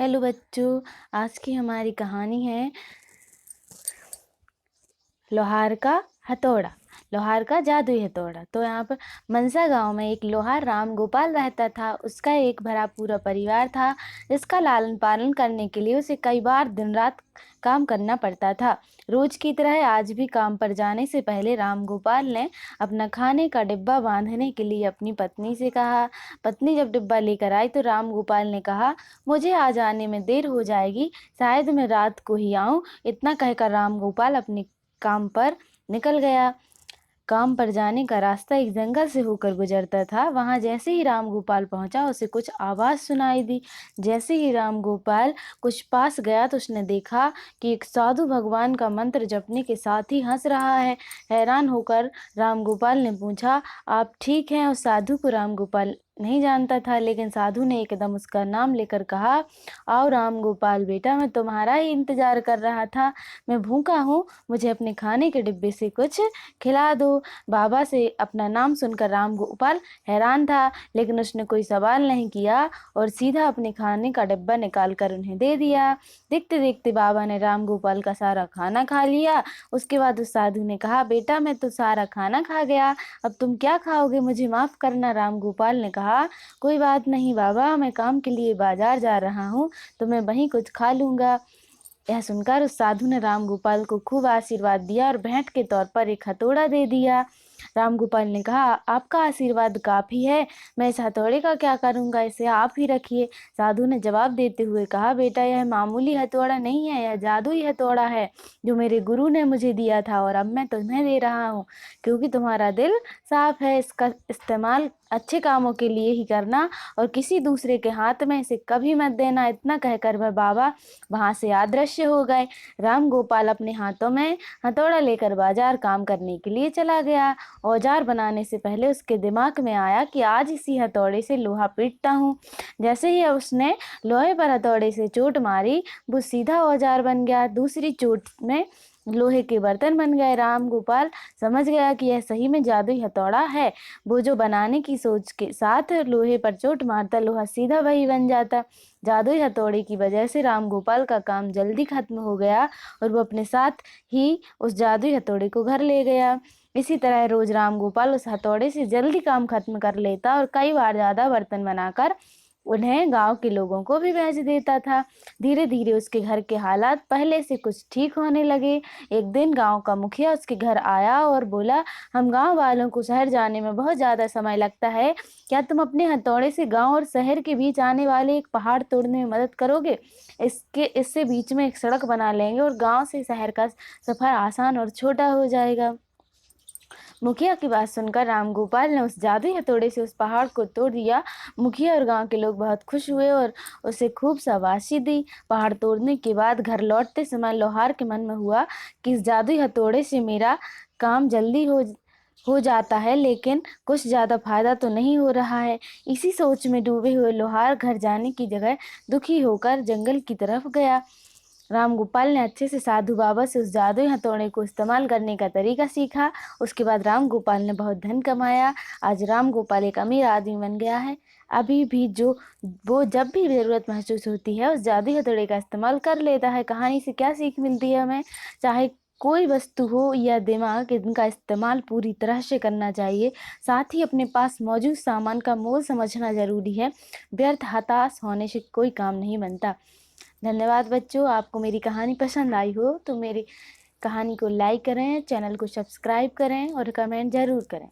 Hello बच्चों, आज की हमारी कहानी है लोहार का हथौड़ा। लोहार का जादुई हथौड़ा। तो यहाँ पर मनसा गांव में एक लोहार राम गोपाल रहता था। उसका एक भरा पूरा परिवार था, जिसका लालन पालन करने के लिए उसे कई बार दिन रात काम करना पड़ता था। रोज की तरह आज भी काम पर जाने से पहले राम गोपाल ने अपना खाने का डिब्बा बांधने के लिए अपनी पत्नी से कहा। पत्नी जब डिब्बा लेकर आई तो राम गोपाल ने कहा, मुझे आज आने में देर हो जाएगी, शायद मैं रात को ही आऊं। इतना कहकर राम गोपाल अपने काम पर निकल गया। काम पर जाने का रास्ता एक जंगल से होकर गुजरता था। वहां जैसे ही राम गोपाल पहुंचा, उसे कुछ आवाज सुनाई दी। जैसे ही राम गोपाल कुछ पास गया तो उसने देखा कि एक साधु भगवान का मंत्र जपने के साथ ही हंस रहा है। हैरान होकर राम गोपाल ने पूछा, आप ठीक हैं? उस साधु को राम गोपाल नहीं जानता था, लेकिन साधु ने एकदम उसका नाम लेकर कहा, आओ राम गोपाल बेटा, मैं तुम्हारा ही इंतजार कर रहा था। मैं भूखा हूँ, मुझे अपने खाने के डिब्बे से कुछ खिला दो। बाबा से अपना नाम सुनकर राम गोपाल हैरान था, लेकिन उसने कोई सवाल नहीं किया और सीधा अपने खाने का डिब्बा निकाल कर उन्हें दे दिया। देखते देखते बाबा ने राम गोपाल का सारा खाना खा लिया। उसके बाद उस साधु ने कहा, बेटा मैं तो सारा खाना खा गया, अब तुम क्या खाओगे? मुझे माफ करना। राम गोपाल ने कहा, कोई बात नहीं बाबा, मैं काम के लिए बाजार जा रहा हूँ, तो मैं वहीं कुछ खा लूंगा। यह सुनकर उस साधु ने राम गोपाल को खूब आशीर्वाद दिया और भेंट के तौर पर एक हथौड़ा दे दिया। राम गोपाल ने कहा, आपका आशीर्वाद काफी है, मैं इस हथौड़े का क्या करूंगा, इसे आप ही रखिए। साधु ने जवाब देते हुए कहा, बेटा यह मामूली हथौड़ा नहीं है, यह जादुई हथौड़ा है जो मेरे गुरु ने मुझे दिया था और अब मैं तुम्हें दे रहा हूँ, क्योंकि तुम्हारा दिल साफ है। इसका इस्तेमाल अच्छे कामों के लिए ही करना और किसी दूसरे के हाथ में इसे कभी मत देना। इतना कहकर वह बाबा वहां से अदृश्य हो गए। राम गोपाल अपने हाथों में हथौड़ा लेकर बाजार काम करने के लिए चला गया। औजार बनाने से पहले उसके दिमाग में आया कि आज इसी हथौड़े से लोहा पीटता हूँ। जैसे ही उसने लोहे पर हथौड़े से चोट मारी, वो सीधा औजार बन गया। दूसरी चोट में लोहे के बर्तन बन गए। राम गोपाल समझ गया कि यह सही में जादुई हथौड़ा है। वो जो बनाने की सोच के साथ लोहे पर चोट मारता, लोहा सीधा वही बन जाता। जादुई हथौड़े की वजह से राम गोपाल का काम जल्दी खत्म हो गया और वो अपने साथ ही उस जादुई हथौड़े को घर ले गया। इसी तरह रोज राम गोपाल उस हथौड़े से जल्दी काम खत्म कर लेता और कई बार ज्यादा बर्तन बनाकर उन्हें गांव के लोगों को भी भेज देता था। धीरे धीरे उसके घर के हालात पहले से कुछ ठीक होने लगे। एक दिन गांव का मुखिया उसके घर आया और बोला, हम गांव वालों को शहर जाने में बहुत ज्यादा समय लगता है, क्या तुम अपने हथौड़े से गांव और शहर के बीच आने वाले एक पहाड़ तोड़ने में मदद करोगे? इससे बीच में एक सड़क बना लेंगे और गांव से शहर का सफर आसान और छोटा हो जाएगा। मुखिया की बात सुनकर राम गोपाल ने उस जादुई हथौड़े से उस पहाड़ को तोड़ दिया। मुखिया और गांव के लोग बहुत खुश हुए और उसे खूब शाबाशी दी। पहाड़ तोड़ने के बाद घर लौटते समय लोहार के मन में हुआ कि इस जादुई हथौड़े से मेरा काम जल्दी हो जाता है, लेकिन कुछ ज्यादा फायदा तो नहीं हो रहा है। इसी सोच में डूबे हुए लोहार घर जाने की जगह दुखी होकर जंगल की तरफ गया। राम गोपाल ने अच्छे से साधु बाबा से उस जादुई हथौड़े को इस्तेमाल करने का तरीका सीखा। उसके बाद राम गोपाल ने बहुत धन कमाया। आज राम गोपाल एक अमीर आदमी बन गया है। अभी भी वो जब भी जरूरत महसूस होती है उस जादुई हथौड़े का इस्तेमाल कर लेता है। कहानी से क्या सीख मिलती है हमें? चाहे कोई वस्तु हो या दिमाग, इनका इस्तेमाल पूरी तरह से करना चाहिए। साथ ही अपने पास मौजूद सामान का मोल समझना जरूरी है। व्यर्थ हताश होने से कोई काम नहीं बनता। धन्यवाद बच्चों। आपको मेरी कहानी पसंद आई हो तो मेरी कहानी को लाइक करें, चैनल को सब्सक्राइब करें और कमेंट जरूर करें।